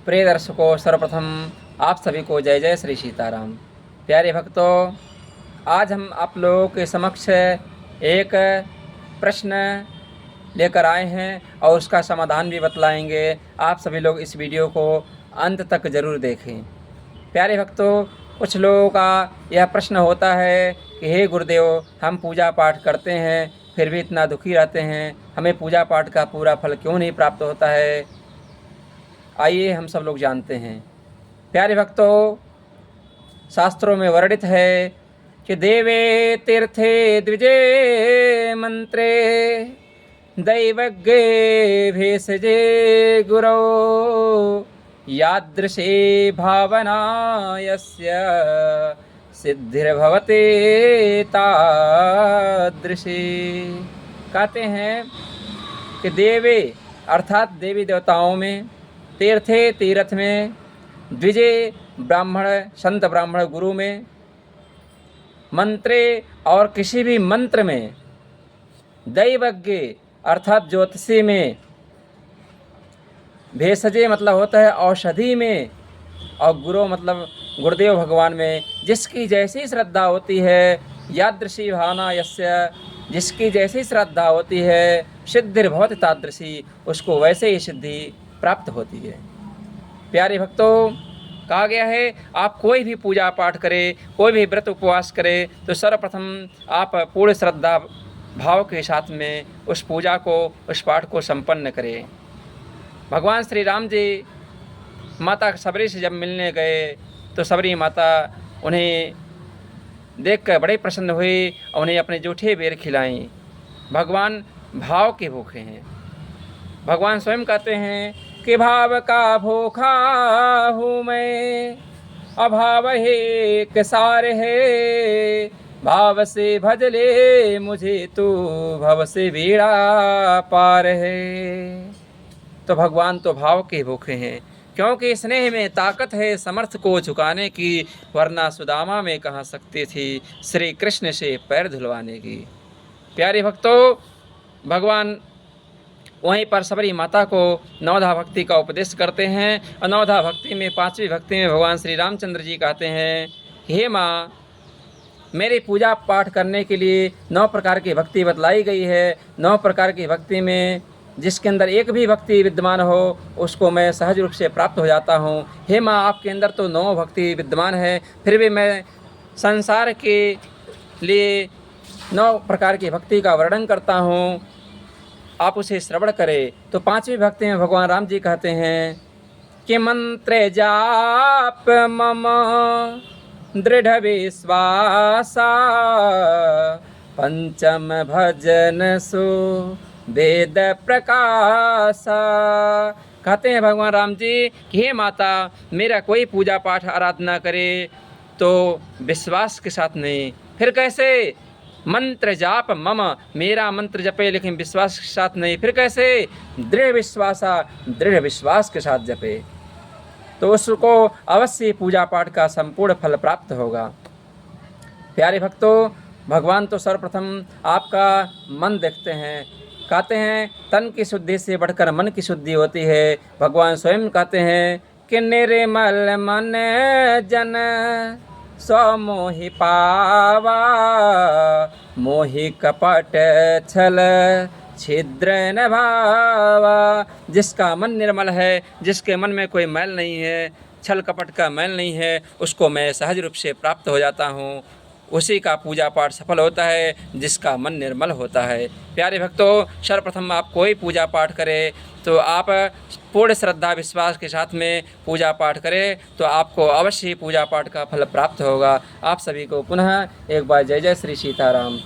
प्रिय दर्शकों, सर्वप्रथम आप सभी को जय जय श्री सीताराम। प्यारे भक्तों, आज हम आप लोगों के समक्ष एक प्रश्न लेकर आए हैं और उसका समाधान भी बतलाएंगे। आप सभी लोग इस वीडियो को अंत तक ज़रूर देखें। प्यारे भक्तों, कुछ लोगों का यह प्रश्न होता है कि हे गुरुदेव, हम पूजा पाठ करते हैं फिर भी इतना दुखी रहते हैं, हमें पूजा पाठ का पूरा फल क्यों नहीं प्राप्त होता है। आइए हम सब लोग जानते हैं। प्यारे भक्तों, शास्त्रों में वर्णित है कि देवे तीर्थे द्विजे मंत्रे दैवज्ञे भेषजे गुरौ यादृशे भावना यस्य सिद्धिर्भवते तादृशी। कहते हैं कि देवे अर्थात देवी देवताओं में, तीर्थे तीर्थ में, द्विजे ब्राह्मण संत ब्राह्मण गुरु में, मंत्रे और किसी भी मंत्र में, दैवज्ञ अर्थात ज्योतिषी में, भेषजे मतलब होता है औषधि में, और गुरु मतलब गुरुदेव भगवान में, जिसकी जैसी श्रद्धा होती है, यादृशी भावना यस्य, जिसकी जैसी श्रद्धा होती है, सिद्धिर्भवति तादृशी, उसको वैसे ही सिद्धि प्राप्त होती है। प्यारे भक्तों, कहा गया है आप कोई भी पूजा पाठ करें, कोई भी व्रत उपवास करें तो सर्वप्रथम आप पूर्ण श्रद्धा भाव के साथ में उस पूजा को, उस पाठ को संपन्न करें। भगवान श्री राम जी माता सबरी से जब मिलने गए तो सबरी माता उन्हें देखकर बड़े प्रसन्न हुई और उन्हें अपने जूठे बेर खिलाईं। भगवान भाव के भूखे हैं। भगवान स्वयं कहते हैं कि भाव का भूखा हूँ मैं, अभाव है कि सार है, भाव से भज ले मुझे तू, भव से बीड़ा पार है। तो भगवान तो भाव के भूखे हैं, क्योंकि स्नेह में ताकत है समर्थ को झुकाने की, वरना सुदामा में कहाँ शक्ति थी श्री कृष्ण से पैर धुलवाने की। प्यारे भक्तों, भगवान वहीं पर सबरी माता को नवधा भक्ति का उपदेश करते हैं और नवधा भक्ति में, पांचवी भक्ति में भगवान श्री रामचंद्र जी कहते हैं, हे माँ, मेरी पूजा पाठ करने के लिए 9 प्रकार की भक्ति बतलाई गई है। 9 प्रकार की भक्ति में जिसके अंदर एक भी भक्ति विद्यमान हो उसको मैं सहज रूप से प्राप्त हो जाता हूँ। हे माँ, आपके अंदर तो 9 भक्ति विद्यमान है, फिर भी मैं संसार के लिए 9 प्रकार की भक्ति का वर्णन करता हूँ, आप उसे श्रवण करें। तो 5वीं भक्ति में भगवान राम जी कहते हैं कि मंत्र जाप मम दृढ़ विश्वासा, पंचम भजन सु वेद प्रकाशा। कहते हैं भगवान राम जी कि हे माता, मेरा कोई पूजा पाठ आराधना करे तो विश्वास के साथ नहीं, फिर कैसे? मंत्र जाप मम, मेरा मंत्र जपे लेकिन विश्वास के साथ नहीं, फिर कैसे? दृढ़ विश्वासा, दृढ़ विश्वास के साथ जपे तो उसको अवश्य पूजा पाठ का संपूर्ण फल प्राप्त होगा। प्यारे भक्तों, भगवान तो सर्वप्रथम आपका मन देखते हैं। कहते हैं तन की शुद्धि से बढ़कर मन की शुद्धि होती है। भगवान स्वयं कहते हैं कि निर्मल मन जन सो मोहि पावा, मोहि कपट छल छिद्र न भावा। जिसका मन निर्मल है, जिसके मन में कोई मैल नहीं है, छल कपट का मैल नहीं है, उसको मैं सहज रूप से प्राप्त हो जाता हूँ। उसी का पूजा पाठ सफल होता है जिसका मन निर्मल होता है। प्यारे भक्तों, सर्वप्रथम आप कोई पूजा पाठ करें तो आप पूर्ण श्रद्धा विश्वास के साथ में पूजा पाठ करें तो आपको अवश्य पूजा पाठ का फल प्राप्त होगा। आप सभी को पुनः एक बार जय जय श्री सीताराम।